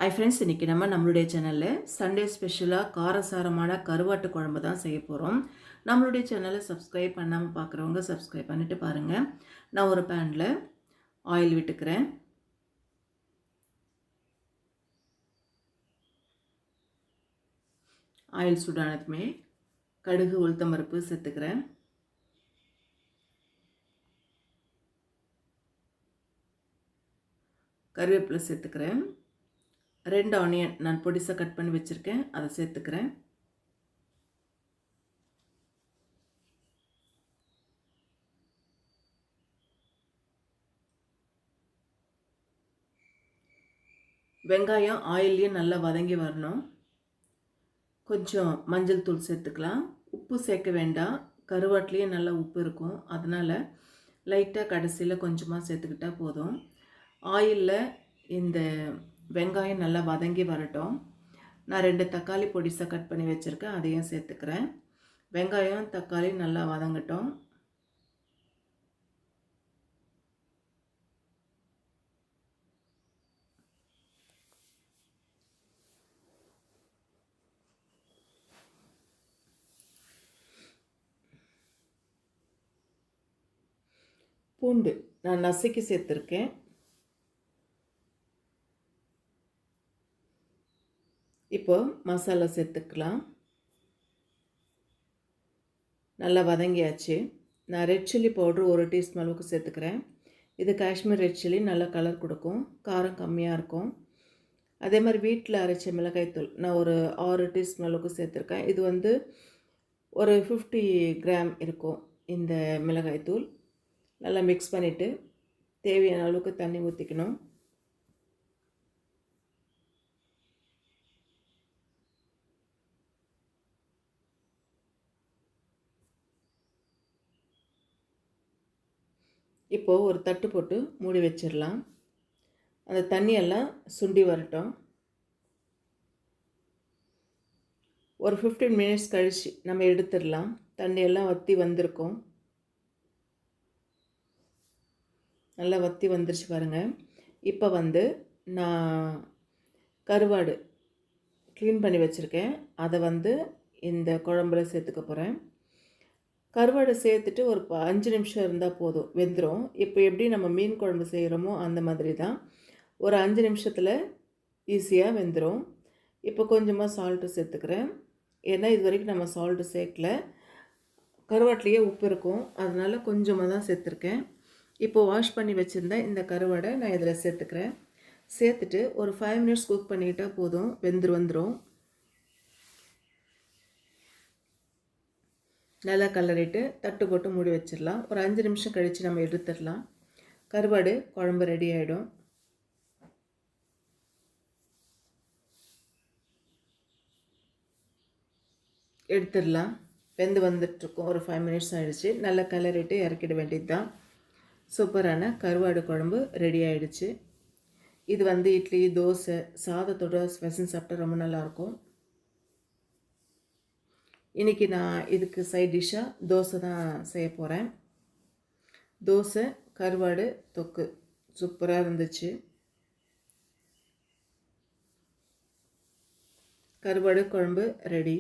Hi friends, இன்றைக்கி நம்மளுடைய சேனலில் சண்டே ஸ்பெஷலாக காரசாரமான கருவாட்டு குழம்பு தான் செய்ய போகிறோம். நம்மளுடைய சேனலை சப்ஸ்கிரைப் பண்ணாமல் பார்க்குறவங்க சப்ஸ்கிரைப் பண்ணிவிட்டு பாருங்கள். நான் ஒரு பேனில் ஆயில் விட்டுக்கிறேன். ஆயில் சூடானதுமே கடுகு உளுத்தம்பருப்பு சேர்த்துக்கிறேன். கருவேப்பிலை சேர்த்துக்கிறேன். 2 ஆனியன் நான் பொடிசாக கட் பண்ணி வச்சுருக்கேன், அதை சேர்த்துக்கிறேன். வெங்காயம் ஆயிலையும் நல்லா வதங்கி வரணும். கொஞ்சம் மஞ்சள் தூள் சேர்த்துக்கலாம். உப்பு சேர்க்க வேண்டாம், கருவாட்டிலையும் நல்லா உப்பு இருக்கும், அதனால் லைட்டாக கடைசியில் கொஞ்சமாக சேர்த்துக்கிட்டால் போதும். ஆயிலில் இந்த வெங்காயம் நல்லா வதங்கி வரட்டும். நான் 2 தக்காளி பொடிசாக கட் பண்ணி வச்சுருக்கேன், அதையும் சேர்த்துக்கிறேன். வெங்காயம் தக்காளி நல்லா வதங்கட்டும். பூண்டு நான் நசுக்கி சேர்த்துருக்கேன். இப்போ மசாலா சேர்த்துக்கலாம். நல்லா வதங்கியாச்சு. நான் ரெட் சில்லி பவுட்ரு 1 டீஸ்பூன் அளவுக்கு சேர்த்துக்கிறேன். இது காஷ்மீர் ரெட் சில்லி, நல்ல கலர் கொடுக்கும், காரம் கம்மியாக இருக்கும். அதே மாதிரி வீட்டில் அரைச்ச மிளகாய்த்தூள் நான் ஒரு 6 டீஸ்பூன் அளவுக்கு சேர்த்துருக்கேன். இது ஒரு 50 கிராம் இருக்கும் இந்த மிளகாய்த்தூள். நல்லா மிக்ஸ் பண்ணிவிட்டு தேவையான அளவுக்கு தண்ணி ஊற்றிக்கணும். இப்போது ஒரு தட்டு போட்டு மூடி வச்சிடலாம். அந்த தண்ணியெல்லாம் சுண்டி வரட்டும். ஒரு 15 மினிட்ஸ் கழித்து நம்ம எடுத்துடலாம். தண்ணியெல்லாம் வற்றி வந்திருக்கும். நல்லா வற்றி வந்துருச்சு பாருங்கள். இப்போ நான் கருவாடு க்ளீன் பண்ணி வச்சுருக்கேன், அதை இந்த குழம்புல சேர்த்துக்க போகிறேன். கருவாடை சேர்த்துட்டு ஒரு 5 நிமிஷம் இருந்தால் போதும், வெந்துடும். இப்போ எப்படி நம்ம மீன் குழம்பு செய்கிறோமோ அந்த மாதிரி தான். ஒரு 5 நிமிஷத்தில் ஈஸியாக வெந்துடும். இப்போ கொஞ்சமாக சால்ட்டு சேர்த்துக்கிறேன். ஏன்னா இது வரைக்கும் நம்ம சால்ட்டு சேர்க்கல, கருவாட்டிலேயே உப்பு இருக்கும், அதனால் கொஞ்சமாக தான் சேர்த்துருக்கேன். இப்போது வாஷ் பண்ணி வச்சுருந்தேன் இந்த கருவாடை நான் இதில் சேர்த்துக்கிறேன். சேர்த்துட்டு ஒரு 5 மினிட்ஸ் குக் பண்ணிக்கிட்டால் போதும், வந்துடும். நல்லா கலரிட்டு தட்டு போட்டு மூடி வச்சிடலாம். ஒரு 5 நிமிஷம் கழித்து நம்ம எடுத்துடலாம். கருவாடு குழம்பு ரெடி ஆகிடும். எடுத்துடலாம். வெந்து வந்துட்டுருக்கோம். ஒரு 5 மினிட்ஸ் ஆகிடுச்சு. நல்லா கலரிட்டு இறக்கிட வேண்டியது தான். சூப்பரான கருவாடு குழம்பு ரெடி ஆகிடுச்சு. இது இட்லி, தோசை, சாதத்தோட ஸ்பெஷல் சாப்பிட்டா ரொம்ப நல்லாயிருக்கும். இன்றைக்கி நான் இதுக்கு சைட் டிஷ்ஷாக தோசை தான் செய்ய போகிறேன். தோசை கருவாடு தொக்கு சூப்பராக இருந்துச்சு. கருவாடு குழம்பு ரெடி.